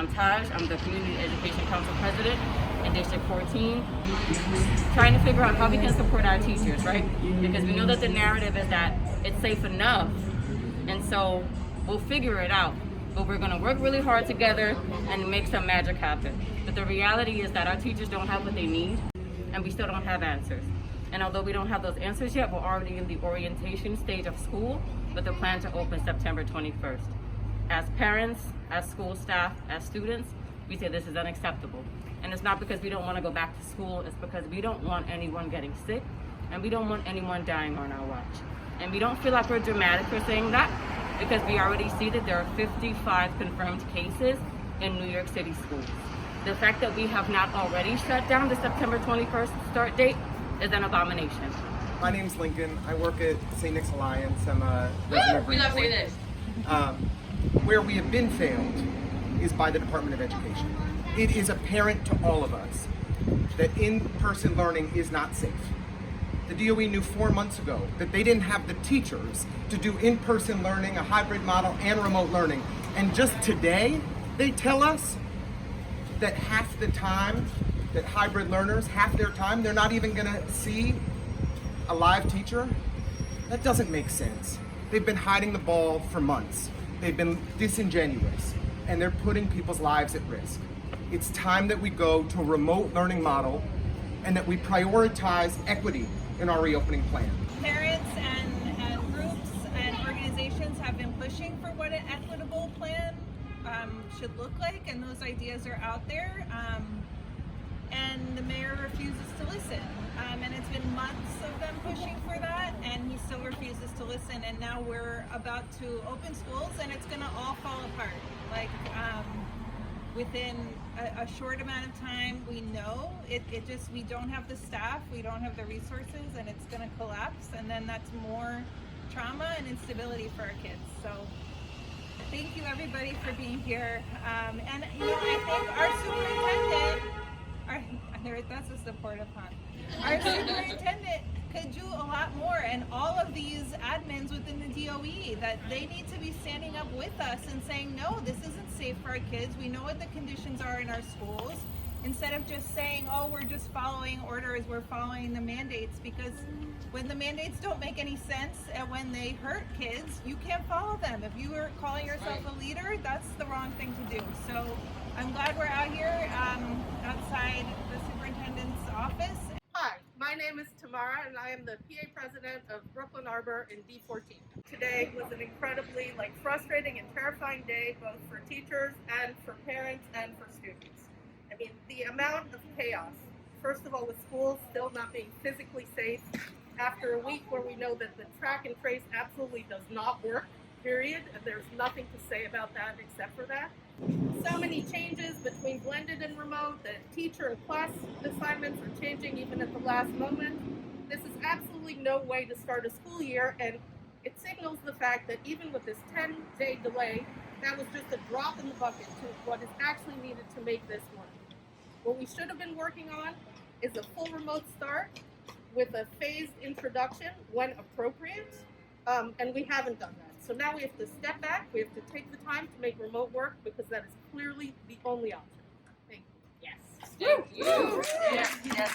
I'm Taj. I'm the Community Education Council President in District 14. Trying to figure out how we can support our teachers, right? Because we know that the narrative is that it's safe enough, and so we'll figure it out. But we're gonna work really hard together and make some magic happen. But the reality is that our teachers don't have what they need, and we still don't have answers. And although we don't have those answers yet, we're already in the orientation stage of school with a plan to open September 21st. As parents, as school staff, as students, we say this is unacceptable. And it's not because we don't want to go back to school, it's because we don't want anyone getting sick, and we don't want anyone dying on our watch. And we don't feel like we're dramatic for saying that, because we already see that there are 55 confirmed cases in New York City schools. The fact that we have not already shut down the September 21st start date is an abomination. My name's Lincoln. I work at St. Nick's Alliance. I'm a resident of We love Greenpoint. saying this. Where we have been failed is by the Department of Education. It is apparent to all of us that in-person learning is not safe. The DOE knew 4 months ago that they didn't have the teachers to do in-person learning, a hybrid model, and remote learning. And just today, they tell us that half the time that hybrid learners, half their time, they're not even gonna see a live teacher. That doesn't make sense. They've been hiding the ball for months. They've been disingenuous, and they're putting people's lives at risk. It's time that we go to a remote learning model and that we prioritize equity in our reopening plan. Parents and groups and organizations have been pushing for what an equitable plan should look like, and those ideas are out there. And the mayor refuses to listen. And it's been months of them pushing for that, and he still refuses to listen. And now we're about to open schools, and it's gonna all fall apart. Like within a short amount of time, we know we don't have the staff, we don't have the resources, and it's gonna collapse. And then that's more trauma and instability for our kids. So thank you everybody for being here. And you know, I think our superintendent, that's a supportive hunt. Our superintendent could do a lot more, and all of these admins within the DOE, that they need to be standing up with us and saying, no, this isn't safe for our kids. We know what the conditions are in our schools, instead of just saying, oh, we're just following orders, we're following the mandates, because when the mandates don't make any sense and when they hurt kids, you can't follow them. If you are calling yourself a leader, that's the wrong thing to do. So I'm glad we're out here outside the superintendent's office. Hi, my name is Tamara, and I am the PA president of Brooklyn Arbor in D14. Today was an incredibly frustrating and terrifying day, both for teachers and for parents and for students. I mean, the amount of chaos, first of all, with schools still not being physically safe, after a week where we know that the track and trace absolutely does not work, period, and there's nothing to say about that except for that. So many changes between blended and remote, that teacher and class assignments are changing even at the last moment. This is absolutely no way to start a school year, and it signals the fact that even with this 10-day delay, that was just a drop in the bucket to what is actually needed to make this work. What we should have been working on is a full remote start with a phased introduction when appropriate, and we haven't done that. So now we have to step back, we have to take the time to make remote work, because that is clearly the only option. Thank you. Yes. Thank you. Yes. Yes.